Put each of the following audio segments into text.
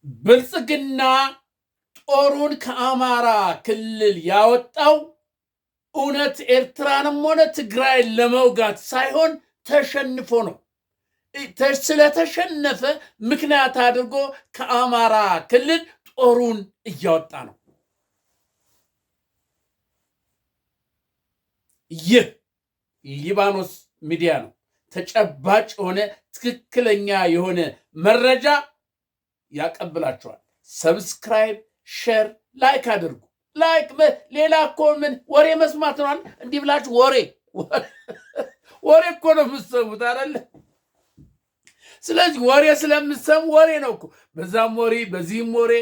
ብልጽግና ጦሩን ከአማራ ክልል ያወጣው እውነት ኤርትራንም ሆነ ትግራይን ለመውጋት ሳይሆን ተሸንፎ ነው። ስለተሸነፈ ምክንያት አድርጎ ከአማራ ክልል ጦሩን እያወጣ ነው። ይህ ሊባኖስ ሚዲያ ነው። ተጨባጭ የሆነ ትክክለኛ የሆነ መረጃ ያቀብላቸዋል። ሰብስክራይብ፣ ሼር፣ ላይክ አድርጉ። ላይክ ሌላ እኮ ምን ወሬ መስማት ነው? እንዲህ ብላችሁ ወሬ እኮ ነው የምትሰሙት አይደለ? ስለዚህ ወሬ ስለምትሰሙ ወሬ ነው እኮ። በዛም ወሬ በዚህም ወሬ፣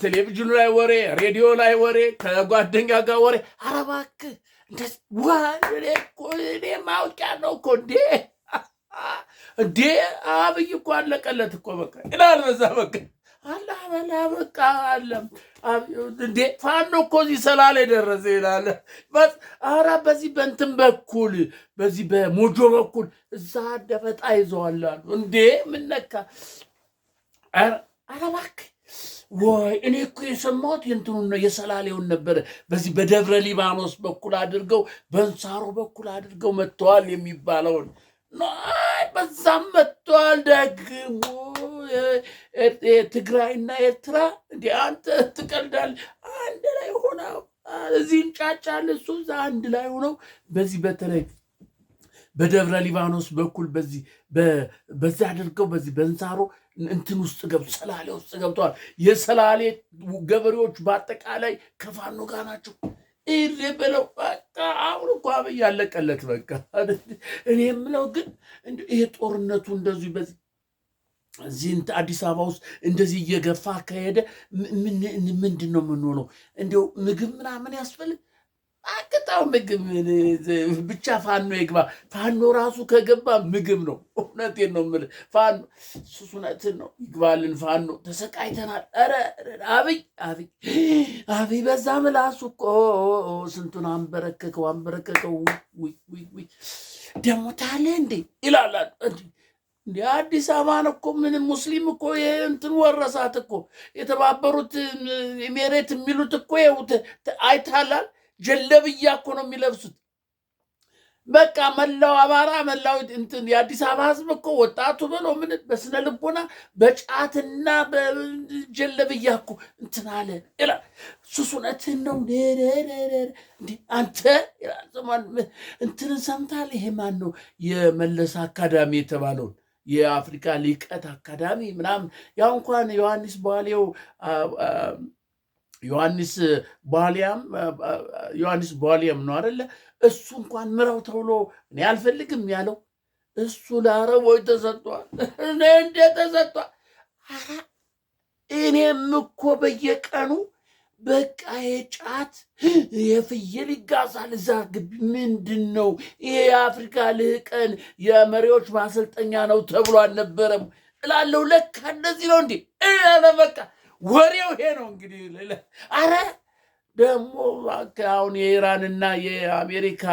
ቴሌቪዥኑ ላይ ወሬ፣ ሬዲዮ ላይ ወሬ፣ ከጓደኛ ጋር ወሬ። ኧረ እባክህ እኔ ማውቂያ ነው እኮ እንዴ አብይ እኮ አለቀለት እኮ በቃ ይላል። በዛ በቃ አላህ በላ በቃ አለም እንዴ ፋኖ እኮ እዚህ ሰላሌ ደረሰ ይላል። ኧረ በዚህ በእንትን በኩል በዚህ በሞጆ በኩል እዛ ደፈጣ ይዘዋል አሉ። እንዴ ምን ነካ? ኧረ እባክህ ወይ እኔ እኮ የሰማሁት የእንትኑን ነው የሰላሌውን ነበረ። በዚህ በደብረ ሊባኖስ በኩል አድርገው በእንሳሮ በኩል አድርገው መጥተዋል የሚባለውን በዛም መጥተዋል። ደግሞ ትግራይና ኤርትራ እንዲ አንተ ትቀልዳለህ። አንድ ላይ ሆነው እዚህ እንጫጫል እሱ እዛ አንድ ላይ ሆነው በዚህ በተለይ በደብረ ሊባኖስ በኩል በዚህ አድርገው በዚህ በእንሳሮ እንትን ውስጥ ሰላሌ ውስጥ ገብተዋል። የሰላሌ ገበሬዎች በአጠቃላይ ከፋኖ ጋር ናቸው። ይሄ ብለው በቃ አሁን እኮ አብይ ያለቀለት በቃ። እኔ የምለው ግን ይሄ ጦርነቱ እንደዚህ እዚህ አዲስ አበባ ውስጥ እንደዚህ እየገፋ ከሄደ ምንድን ነው የምንሆነው? እንዲያው ምግብ ምናምን ያስፈልግ አቅጣው ምግብ ብቻ ፋኖ ይግባ። ፋኖ ራሱ ከገባ ምግብ ነው። እውነቴን ነው የምልህ። ፋኖ እውነትን ነው ይግባልን። ፋኖ ተሰቃይተናል። ኧረ አብይ በዛ ምላሱ እኮ ስንቱን አንበረከከው። ደግሞ ታለ እንዴ ይላላል እንዲ አዲስ አበባን እኮ ምንም ሙስሊም እኮ እንትን ወረሳት እኮ። የተባበሩት ኤሜሬት የሚሉት እኮ አይታላል። ጀለብያ እኮ ነው የሚለብሱት። በቃ መላው አማራ መላው እንትን የአዲስ አበባ ህዝብ እኮ ወጣቱ ብሎ ምን በስነ ልቦና በጫትና በጀለብያ እኮ እንትን አለ ይላል። ሱሱነትን ነው እንዴ አንተ እንትንን ሰምታል? ይሄ ማን ነው የመለስ አካዳሚ የተባለውን የአፍሪካ ሊቀት አካዳሚ ምናምን ያው እንኳን ዮሐንስ ቧሊያም ነው አይደለ? እሱ እንኳን ምራው ተብሎ እኔ አልፈልግም ያለው እሱ ለአረቦች ተሰጥቷል። እኔ እንደ ተሰጥቷል። እኔም እኮ በየቀኑ በቃ የጫት የፍየል ይጋዛል እዛ ግቢ። ምንድን ነው ይሄ? የአፍሪካ ልህቀን የመሪዎች ማሰልጠኛ ነው ተብሎ አልነበረም እላለሁ። ለካ እንደዚህ ነው እንዴ? በቃ ወሬው ይሄ ነው እንግዲህ። አረ ደግሞ አሁን የኢራንና የአሜሪካ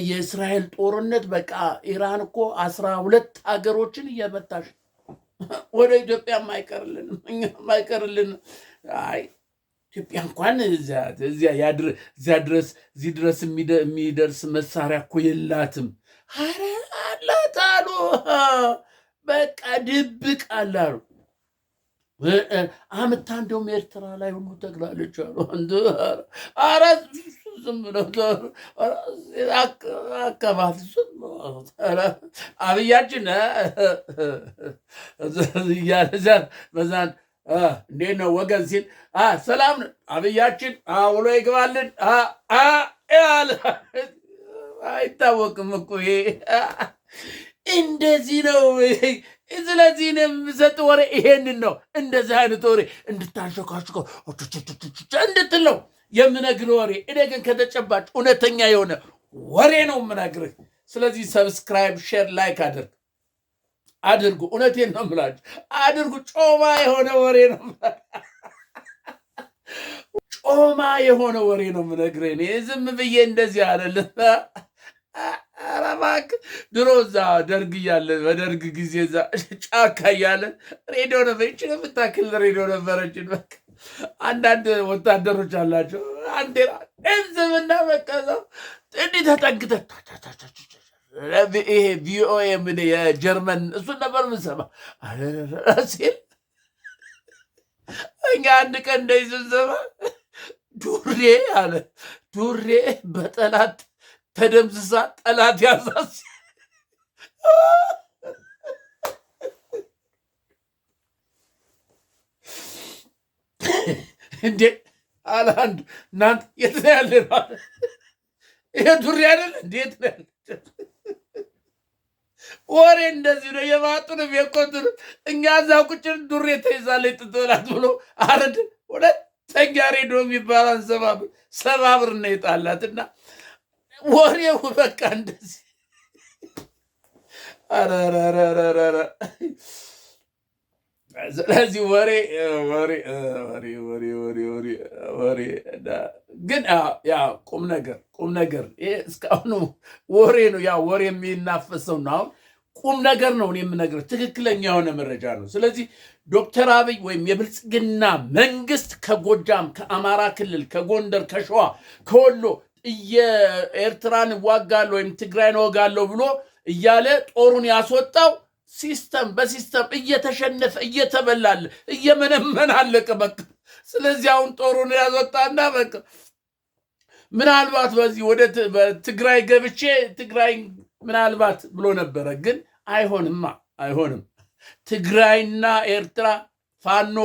የእስራኤል ጦርነት በቃ ኢራን እኮ 12 ሀገሮችን እየመታሽ ወደ ኢትዮጵያ ማይቀርልን። አይ ኢትዮጵያ እንኳን እዚያ ድረስ የሚደርስ መሳሪያ እኮ የላትም። አረ አላት አሉ። በቃ ድብቅ አላሉ። አምታ እንደውም ኤርትራ ላይ ሁሉ ተግላለች አሉ። አረ ዝም ብለው አካባቢ አብያችን በዛን እንዴት ነው ወገን ሲል ሰላም አብያችን ውሎ ይግባልን ያለ አይታወቅም እኮ ይሄ እንደዚህ ነው። ስለዚህ ነው የምሰጥ ወሬ ይሄንን ነው። እንደዚህ አይነት ወሬ እንድታንሸካሽከው እንድትል ነው የምነግርህ ወሬ። እኔ ግን ከተጨባጭ እውነተኛ የሆነ ወሬ ነው የምነግርህ። ስለዚህ ሰብስክራይብ፣ ሼር፣ ላይክ አድርጉ። እውነቴን ነው የምላችሁ አድርጉ። ጮማ የሆነ ወሬ ነው ጮማ የሆነ ወሬ ነው የምነግርህ። እኔ ዝም ብዬ እንደዚህ አይደለም። ኧረ እባክህ ድሮ እዛ ደርግ እያለ በደርግ ጊዜ እዛ ጫካ እያለ ሬዲዮ ነበር። ይችን የምታክል ሬዲዮ ነበረችን። በቃ አንዳንድ ወታደሮች አላቸው አንዴራ እንዝምና በቃ እዛው እንዲህ ተጠግተህ ይሄ ቪኦኤ ምን የጀርመን እሱን ነበር ምንሰማ ሲል እኛ አንድ ቀን እንደዚህ ስንሰማ ዱሬ አለ ዱሬ በጠላት ተደምስሳ ጠላት ያዛዝ እንዴ አለ አንዱ። እናንተ የት ነው ያለ? ይሄ ዱሬ አይደል? እንዴት ነው ያለ? ወሬ እንደዚህ ነው። የማጡንም የቆጡንም እኛ እዛው ቁጭን ዱሬ ተይዛለች ትጥላት ብሎ አረድ ሁለተኛ ሬዲዮ የሚባል ሰባብር ነው የጣላትና ወሬው በቃ እንደዚህ አረረረረረ። ስለዚህ ወሬ ግን ያ ቁም ነገር ይሄ እስካሁኑ ወሬ ነው። ያ ወሬ የሚናፈሰው ነው። አሁን ቁም ነገር ነው የምነግርህ፣ ትክክለኛ የሆነ መረጃ ነው። ስለዚህ ዶክተር አብይ ወይም የብልጽግና መንግስት ከጎጃም፣ ከአማራ ክልል፣ ከጎንደር፣ ከሸዋ፣ ከወሎ የኤርትራን እዋጋለሁ ወይም ትግራይን እወጋለሁ ብሎ እያለ ጦሩን ያስወጣው ሲስተም በሲስተም እየተሸነፈ እየተበላለ እየመነመን አለቀ በቃ። ስለዚህ አሁን ጦሩን ያስወጣና በቃ ምናልባት በዚህ ወደ ትግራይ ገብቼ ትግራይ ምናልባት ብሎ ነበረ። ግን አይሆንም። ትግራይና ኤርትራ ፋኖ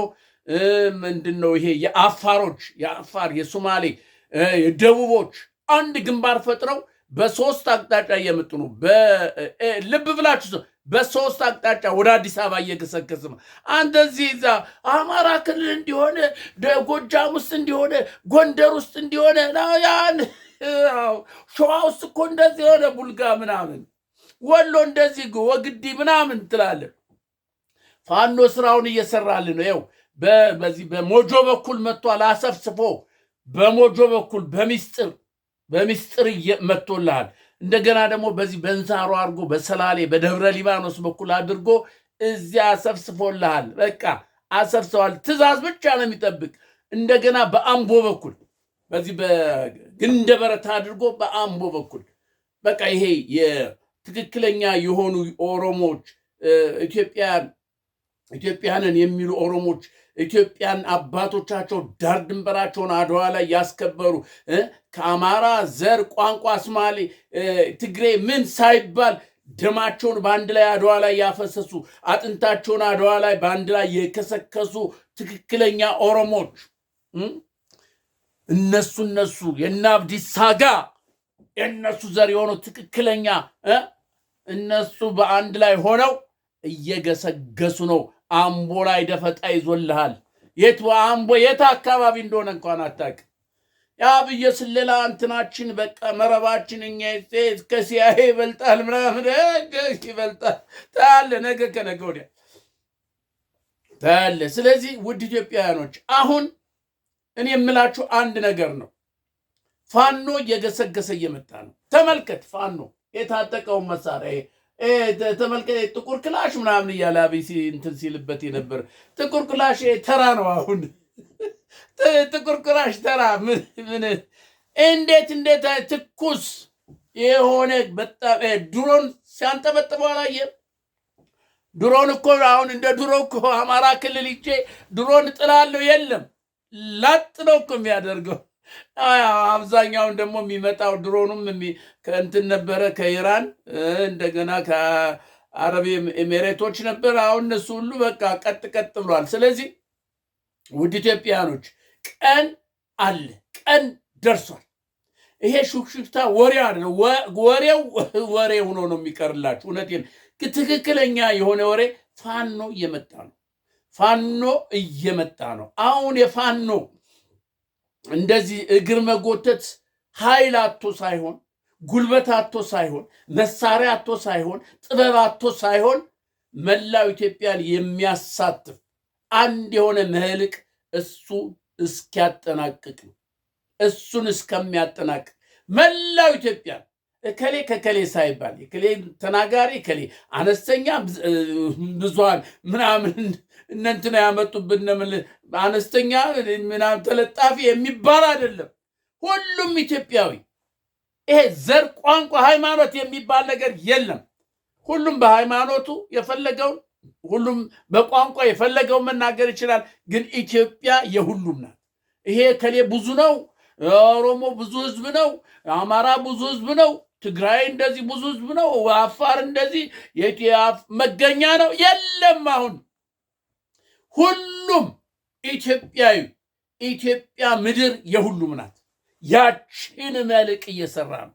ምንድን ነው ይሄ የአፋር የሶማሌ የደቡቦች አንድ ግንባር ፈጥረው በሶስት አቅጣጫ እየመጡ ነው። ልብ ብላችሁ በሶስት አቅጣጫ ወደ አዲስ አበባ እየገሰገስ ነው። አንተ እዚህ እዛ አማራ ክልል እንዲሆነ ጎጃም ውስጥ እንዲሆነ ጎንደር ውስጥ እንዲሆነ ያን ሸዋ ውስጥ እኮ እንደዚህ የሆነ ቡልጋ ምናምን ወሎ እንደዚህ ወግዲ ምናምን ትላለን። ፋኖ ስራውን እየሰራል ነው። ይኸው በዚህ በሞጆ በኩል መጥቷል አሰፍስፎ በሞጆ በኩል በሚስጥር መጥቶልሃል። እንደገና ደግሞ በዚህ በእንሳሮ አድርጎ በሰላሌ በደብረ ሊባኖስ በኩል አድርጎ እዚያ አሰፍስፎልሃል። በቃ አሰፍሰዋል። ትእዛዝ ብቻ ነው የሚጠብቅ። እንደገና በአምቦ በኩል በዚህ በግንደ በረት አድርጎ በአምቦ በኩል በቃ ይሄ የትክክለኛ የሆኑ ኦሮሞች ኢትዮጵያንን የሚሉ ኦሮሞች ኢትዮጵያን አባቶቻቸው ዳር ድንበራቸውን አድዋ ላይ ያስከበሩ ከአማራ ዘር፣ ቋንቋ፣ ሶማሌ፣ ትግሬ ምን ሳይባል ደማቸውን በአንድ ላይ አድዋ ላይ ያፈሰሱ አጥንታቸውን አድዋ ላይ በአንድ ላይ የከሰከሱ ትክክለኛ ኦሮሞች እነሱ የእነ አብዲሳ አጋ የእነሱ ዘር የሆኑ ትክክለኛ እነሱ በአንድ ላይ ሆነው እየገሰገሱ ነው። አምቦ ላይ ደፈጣ ይዞልሃል። አምቦ የት አካባቢ እንደሆነ እንኳን አታውቅ። የአብይ ስለላ እንትናችን በቃ መረባችን እኛ ከሲያሄ ይበልጣል ምናምን ይበልጣል ታያለህ፣ ነገ ከነገ ወዲያ ታያለህ። ስለዚህ ውድ ኢትዮጵያውያኖች አሁን እኔ የምላችሁ አንድ ነገር ነው። ፋኖ እየገሰገሰ እየመጣ ነው። ተመልከት፣ ፋኖ የታጠቀውን መሳሪያ ተመልከት። ጥቁር ክላሽ ምናምን እያለ አብይ እንትን ሲልበት የነበር ጥቁር ክላሽ ተራ ነው። አሁን ጥቁር ክላሽ ተራ ምን እንዴት ትኩስ የሆነ በጣም ድሮን ሲያንጠበጥበው አላየም? ድሮን እኮ አሁን እንደ ድሮ እኮ አማራ ክልል ይቼ ድሮን ጥላለሁ የለም፣ ላጥ ነው እኮ የሚያደርገው። አብዛኛውን ደግሞ የሚመጣው ድሮኑም ከእንትን ነበረ ከኢራን እንደገና ከአረብ ኤሜሬቶች ነበር። አሁን እነሱ ሁሉ በቃ ቀጥ ብሏል። ስለዚህ ውድ ኢትዮጵያኖች ቀን አለ፣ ቀን ደርሷል። ይሄ ሹክሹክታ ወሬ አይደለም። ወሬው ወሬ ሆኖ ነው የሚቀርላችሁ። እውነቴን ትክክለኛ የሆነ ወሬ ፋኖ እየመጣ ነው። አሁን የፋኖ እንደዚህ እግር መጎተት ኃይል አቶ ሳይሆን ጉልበት አቶ ሳይሆን መሳሪያ አቶ ሳይሆን ጥበብ አቶ ሳይሆን መላው ኢትዮጵያን የሚያሳትፍ አንድ የሆነ መልክ እሱ እስኪያጠናቅቅ እሱን እስከሚያጠናቅቅ መላው ኢትዮጵያን ከሌ ከከሌ ሳይባል የከሌ ተናጋሪ ከሌ አነስተኛ ብዙሃን ምናምን እነንትና ያመጡብን አነስተኛ ምናምን ተለጣፊ የሚባል አይደለም። ሁሉም ኢትዮጵያዊ ይሄ ዘር፣ ቋንቋ፣ ሃይማኖት የሚባል ነገር የለም። ሁሉም በሃይማኖቱ የፈለገውን ሁሉም በቋንቋ የፈለገውን መናገር ይችላል። ግን ኢትዮጵያ የሁሉም ናት። ይሄ ከሌ ብዙ ነው፣ ኦሮሞ ብዙ ህዝብ ነው፣ አማራ ብዙ ህዝብ ነው፣ ትግራይ እንደዚህ ብዙ ህዝብ ነው፣ አፋር እንደዚህ መገኛ ነው የለም። አሁን ሁሉም ኢትዮጵያዊ ኢትዮጵያ ምድር የሁሉም ናት። ያችን መልክ እየሰራ ነው።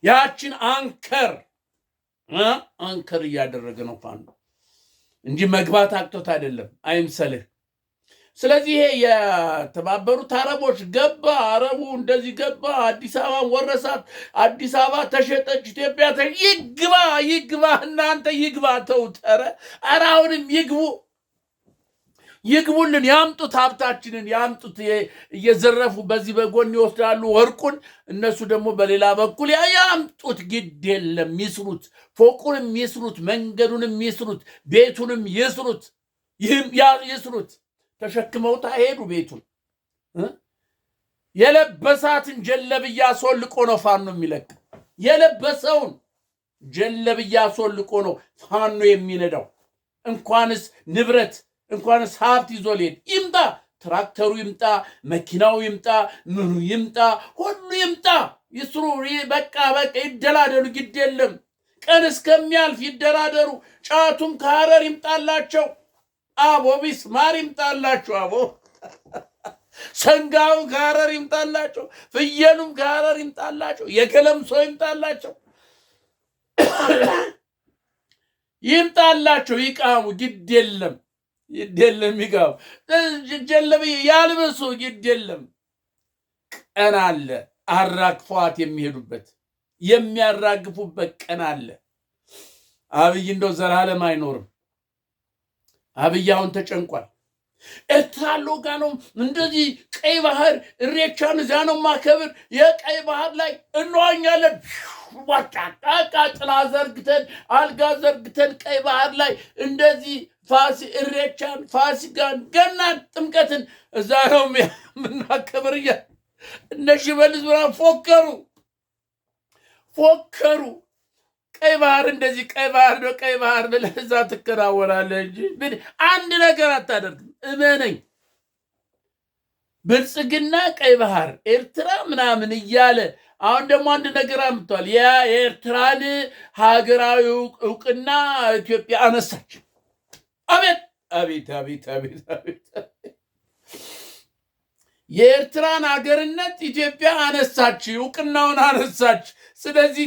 ያችን አንከር እያደረገ ነው ፋኖ እንጂ መግባት አቅቶት አይደለም፣ አይምሰልህ። ስለዚህ ይሄ የተባበሩት አረቦች ገባ፣ አረቡ እንደዚህ ገባ፣ አዲስ አበባን ወረሳት፣ አዲስ አበባ ተሸጠች፣ ኢትዮጵያ ይግባ፣ እናንተ ይግባ፣ ተውት። ኧረ አሁንም ይግቡልን፣ ያምጡት፣ ሀብታችንን ያምጡት። እየዘረፉ በዚህ በጎን ይወስዳሉ ወርቁን፣ እነሱ ደግሞ በሌላ በኩል ያምጡት። ግድ የለም ይስሩት፣ ፎቁንም ይስሩት፣ መንገዱንም ይስሩት፣ ቤቱንም ይስሩት፣ ይስሩት። ተሸክመውታ ሄዱ ቤቱን። የለበሳትን ጀለብያ አስወልቆ ነው ፋኖ የሚለቅ። የለበሰውን ጀለብያ አስወልቆ ነው ፋኖ የሚነዳው። እንኳንስ ንብረት እንኳንስ ሀብት ይዞ ሊሄድ ይምጣ፣ ትራክተሩ ይምጣ፣ መኪናው ይምጣ፣ ምኑ ይምጣ፣ ሁሉ ይምጣ፣ ይስሩ። በቃ ይደላደሉ፣ ግድ የለም። ቀን እስከሚያልፍ ይደራደሩ። ጫቱም ከሐረር ይምጣላቸው፣ አቦ ቢስማር ይምጣላቸው፣ አቦ ሰንጋው ከሐረር ይምጣላቸው፣ ፍየሉም ከሐረር ይምጣላቸው፣ የገለምሶ ይምጣላቸው፣ ይምጣላቸው፣ ይቃሙ፣ ግድ የለም። ይጋቡ፣ ጀለብ ያልበሱ፣ ግድ የለም። ቀን አለ፣ አራግፏት የሚሄዱበት የሚያራግፉበት ቀን አለ። አብይ እንደው ዘላለም አይኖርም። አብይ አሁን ተጨንቋል። ኤርትራ ሎጋ ነው እንደዚህ ቀይ ባህር እሬቻን እዚያ ነው ማከብር። የቀይ ባህር ላይ እንዋኛለን። ዋጫቃቃ ጥላ ዘርግተን አልጋ ዘርግተን ቀይ ባህር ላይ እንደዚህ እሬቻን፣ ፋሲካን፣ ገናን፣ ጥምቀትን እዛ ነው የምናከብር እያለ እነ ሽመልስ ብርሃን ፎከሩ። ቀይ ባህር እንደዚህ ቀይ ባህር ነው፣ ቀይ ባህር ነው። ለዛ ትከናወናለህ እንጂ አንድ ነገር አታደርግም። እመነኝ። ብልጽግና ቀይ ባህር ኤርትራ ምናምን እያለ አሁን ደግሞ አንድ ነገር አምጥቷል። የኤርትራን ሀገራዊ እውቅና ኢትዮጵያ አነሳች። አቤት አቤት አቤት አቤት አቤት! የኤርትራን ሀገርነት ኢትዮጵያ አነሳች፣ እውቅናውን አነሳች። ስለዚህ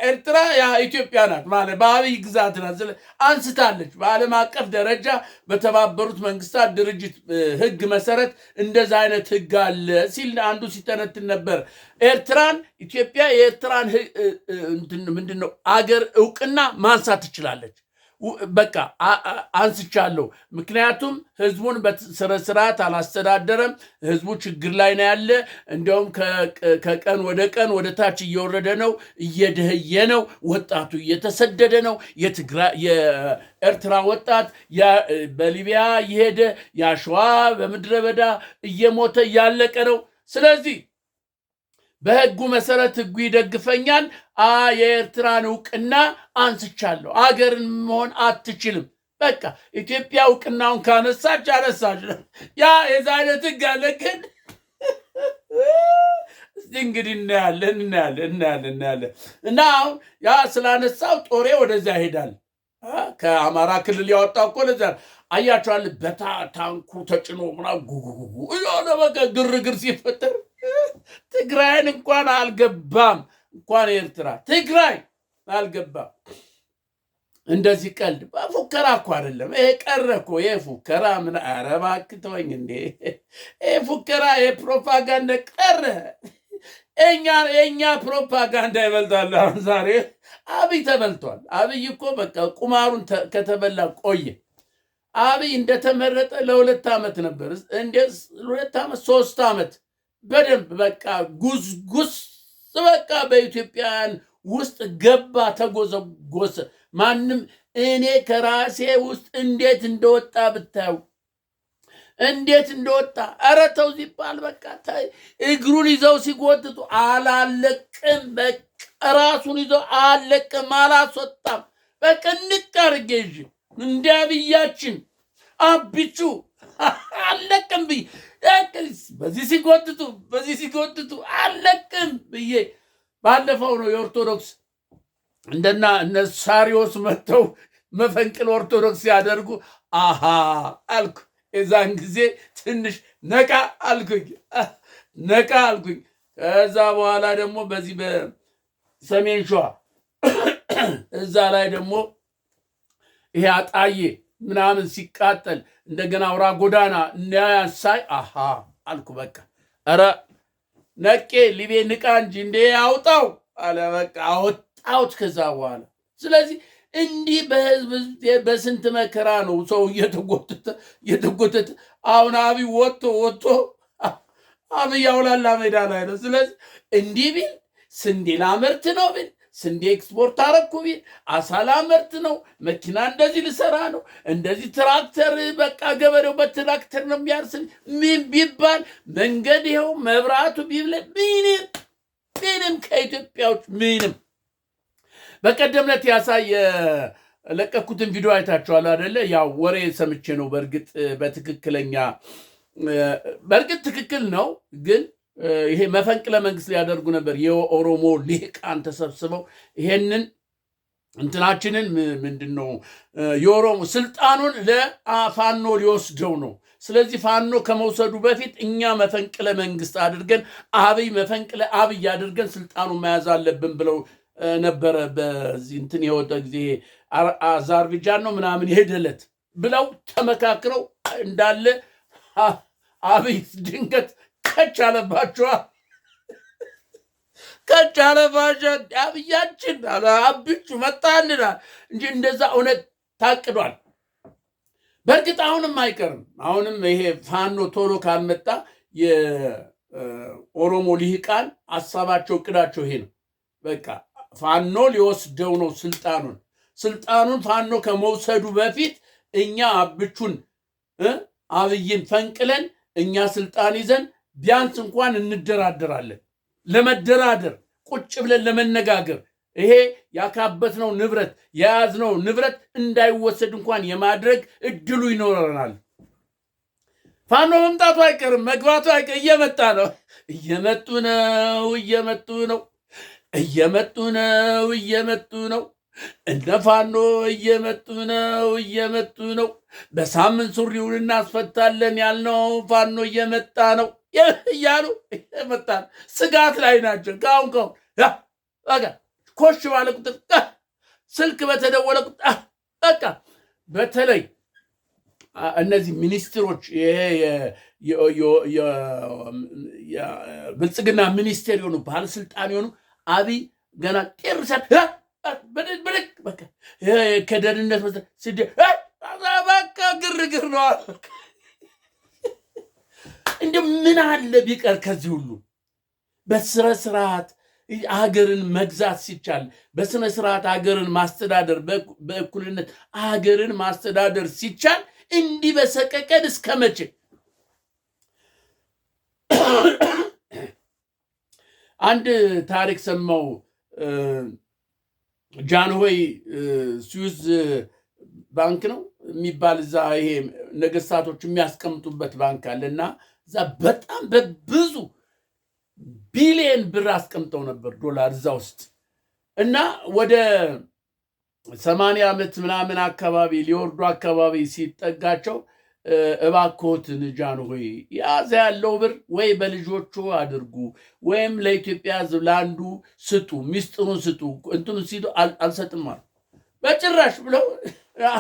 ኤርትራ ኢትዮጵያ ናት ማለት በአብይ ግዛት ናት አንስታለች። በዓለም አቀፍ ደረጃ በተባበሩት መንግስታት ድርጅት ሕግ መሰረት እንደዛ አይነት ሕግ አለ ሲል አንዱ ሲተነትን ነበር። ኢትዮጵያ የኤርትራን ምንድነው አገር እውቅና ማንሳት ትችላለች። በቃ አንስቻለሁ። ምክንያቱም ህዝቡን በስርዓት አላስተዳደረም። ህዝቡ ችግር ላይ ነው ያለ። እንዲያውም ከቀን ወደ ቀን ወደ ታች እየወረደ ነው፣ እየደህየ ነው። ወጣቱ እየተሰደደ ነው። የኤርትራ ወጣት በሊቢያ እየሄደ ያሸዋ በምድረ በዳ እየሞተ እያለቀ ነው። ስለዚህ በህጉ መሰረት ህጉ ይደግፈኛል። የኤርትራን እውቅና አንስቻለሁ። አገርን መሆን አትችልም። በቃ ኢትዮጵያ እውቅናውን ካነሳች አነሳች። ያ የዛ አይነት ህግ አለ። ግን እስቲ እንግዲህ እናያለን እና አሁን ያ ስላነሳው ጦሬ ወደዚያ ይሄዳል። ከአማራ ክልል ያወጣው እኮ ለዛ አያቸዋል። በታንኩ ተጭኖ ምናምን ጉጉጉጉ እያለ በቃ ግርግር ሲፈጠር ትግራይን እንኳን አልገባም። እንኳን ኤርትራ ትግራይ አልገባም። እንደዚህ ቀልድ በፉከራ እኮ አይደለም። ይሄ ቀረ እኮ ይሄ ፉከራ ምን ኧረ እባክህ ተወኝ እንዴ! ይሄ ፉከራ ፕሮፓጋንዳ ቀረ። የእኛ ፕሮፓጋንዳ ይበልጣል። አሁን ዛሬ አብይ ተበልቷል። አብይ እኮ በቃ ቁማሩን ከተበላ ቆየ። አብይ እንደተመረጠ ለ2 ዓመት ነበር። እንደ 2 ዓመት 3 ዓመት በደንብ በቃ ጉዝጉዝ በቃ በኢትዮጵያን ውስጥ ገባ፣ ተጎዘጎሰ። ማንም እኔ ከራሴ ውስጥ እንዴት እንደወጣ ብታዩ እንዴት እንደወጣ። ኧረ ተው ሲባል በቃ እግሩን ይዘው ሲጎትቱ አላለቅም። በቃ ራሱን ይዘው አላለቅም፣ አላስወጣም። በቃ ንቅ አድርጌ ይዤ እንደ አብያችን አብቹ አለቅም ብዬ በዚህ ሲጎትቱ አለቅም ብዬ ባለፈው ነው የኦርቶዶክስ እንደና እነ ሳሪዎስ መጥተው መፈንቅል ኦርቶዶክስ ሲያደርጉ አሃ አልኩ። የዛን ጊዜ ትንሽ ነቃ አልኩኝ። ከዛ በኋላ ደግሞ በዚህ በሰሜን ሸዋ እዛ ላይ ደግሞ ይሄ አጣዬ ምናምን ሲቃጠል እንደገና አውራ ጎዳና እናያሳይ አሃ አልኩ። በቃ ኧረ ነቄ ሊቤ ንቃ እንጂ እንዴ አውጣው አለ። በቃ አወጣሁት ከዛ በኋላ። ስለዚህ እንዲህ በህዝብ በስንት መከራ ነው ሰው እየተጎተተ አሁን አብይ ወጥቶ አብይ አውላላ ሜዳ ላይ ነው። ስለዚህ እንዲህ ቢል ስንዴ ላመርት ነው ቢል ስንዴ ኤክስፖርት አረኩ ቢል አሳ ላመርት ነው፣ መኪና እንደዚህ ልሰራ ነው፣ እንደዚህ ትራክተር በቃ ገበሬው በትራክተር ነው የሚያርስ ምን ቢባል መንገድ ይኸው መብራቱ ቢብለ ምንም ከኢትዮጵያ ውጭ ምንም። በቀደም ዕለት ለቀኩትን ቪዲዮ አይታችኋል አይደለ? ያው ወሬ ሰምቼ ነው። በእርግጥ ትክክል ነው፣ ግን ይሄ መፈንቅለ መንግስት ሊያደርጉ ነበር የኦሮሞ ሊቃን ተሰብስበው ይሄንን እንትናችንን ምንድነው የኦሮሞ ስልጣኑን ለፋኖ ሊወስደው ነው። ስለዚህ ፋኖ ከመውሰዱ በፊት እኛ መፈንቅለ መንግስት አድርገን መፈንቅለ አብይ አድርገን ስልጣኑን መያዝ አለብን ብለው ነበረ። በዚህ እንትን የወጣ ጊዜ አዘርባይጃን ነው ምናምን የሄደለት ብለው ተመካክረው እንዳለ አብይ ድንገት ከቻለባቸው አብያችን አብቹ መጣልና እንጂ እንደዛ እውነት ታቅዷል። በእርግጥ አሁንም አይቀርም። አሁንም ይሄ ፋኖ ቶሎ ካልመጣ የኦሮሞ ልሂቃን ሀሳባቸው እቅዳቸው ይሄ ነው። በቃ ፋኖ ሊወስደው ነው ስልጣኑን ፋኖ ከመውሰዱ በፊት እኛ አብቹን አብይን ፈንቅለን እኛ ስልጣን ይዘን ቢያንስ እንኳን እንደራደራለን። ለመደራደር ቁጭ ብለን ለመነጋገር ይሄ ያካበትነው ንብረት የያዝነው ንብረት እንዳይወሰድ እንኳን የማድረግ እድሉ ይኖረናል። ፋኖ መምጣቱ አይቀርም፣ መግባቱ አይቀርም። እየመጡ ነው። እነ ፋኖ እየመጡ ነው። በሳምንት ሱሪውን እናስፈታለን ያልነው ፋኖ እየመጣ ነው እያሉ እየመጣ ነው። ስጋት ላይ ናቸው። ካሁን በቃ ኮሽ ባለ ቁጥር ስልክ በተደወለ ቁጥር በቃ በተለይ እነዚህ ሚኒስትሮች ብልጽግና ሚኒስቴር የሆኑ ባለስልጣን የሆኑ አብይ ገና ጤርሰን ከደህንነት በቃ ግርግር ነው። እንደ ምን አለ ቢቀር ከዚህ ሁሉ በስነ ስርዓት ሀገርን መግዛት ሲቻል፣ በስነ ስርዓት ሀገርን ማስተዳደር፣ በእኩልነት ሀገርን ማስተዳደር ሲቻል እንዲህ በሰቀቀን እስከ መቼ? አንድ ታሪክ ሰማው። ጃንሆይ ስዊዝ ባንክ ነው የሚባል እዛ ይሄ ነገስታቶች የሚያስቀምጡበት ባንክ አለና እዛ በጣም በብዙ ቢሊየን ብር አስቀምጠው ነበር ዶላር እዛ ውስጥ እና ወደ 80 ዓመት ምናምን አካባቢ ሊወርዱ አካባቢ ሲጠጋቸው እባክዎትን ጃንሆይ ያዘ ያለው ብር ወይ በልጆቹ አድርጉ ወይም ለኢትዮጵያ ሕዝብ ለአንዱ ስጡ፣ ሚስጥሩን ስጡ፣ እንትኑ ሲሉ አልሰጥም አሉ። በጭራሽ ብለው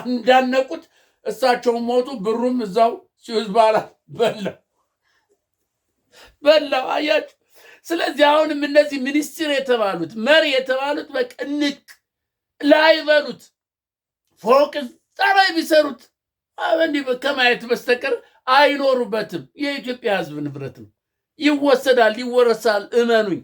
እንዳነቁት እሳቸውን ሞቱ። ብሩም እዛው ሲውዝ ባላ በላው። አያችሁ። ስለዚህ አሁንም እነዚህ ሚኒስትር የተባሉት መሪ የተባሉት በቃ ንቅ ላይ በሉት ፎቅ ጣራይ ቢሰሩት እንዲህ ከማየት በስተቀር አይኖሩበትም። የኢትዮጵያ ሕዝብ ንብረት ነው። ይወሰዳል፣ ይወረሳል። እመኑኝ።